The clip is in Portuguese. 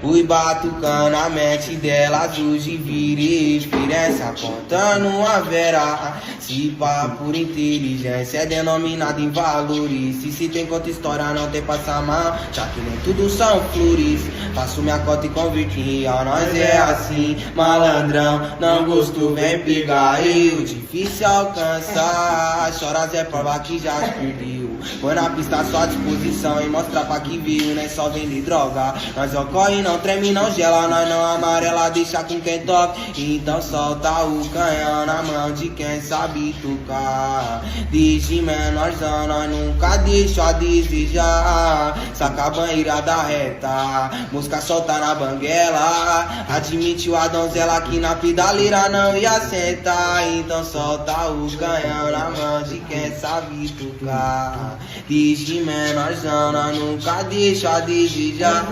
Fui batucando a mente delas, hoje virei experiência, apontando a vera. Se pá por inteligência é denominado em valores. Se tem conta história, não tem passamão, já que nem tudo são flores. Faço minha cota e converto em real, nós é assim, malandrão. Não gosto, vem pegar eu, difícil alcançar. Choras é prova que já se perdeu. Põe na pista à sua disposição e mostra pra que veio, não é só vender droga. Nós ocorre, não treme, não gela, nós não amarela, deixa com quem toca. Então solta o canhão na mão de quem sabe tocar. Desde menorzão, nós nunca deixa a desejar. Saca a banheira da reta, música solta na banguela. Admitiu a donzela que na pedaleira não ia sentar. Então solta o canhão na mão de quem sabe tocar. Desde menorzão, nós nunca deixa a desejar.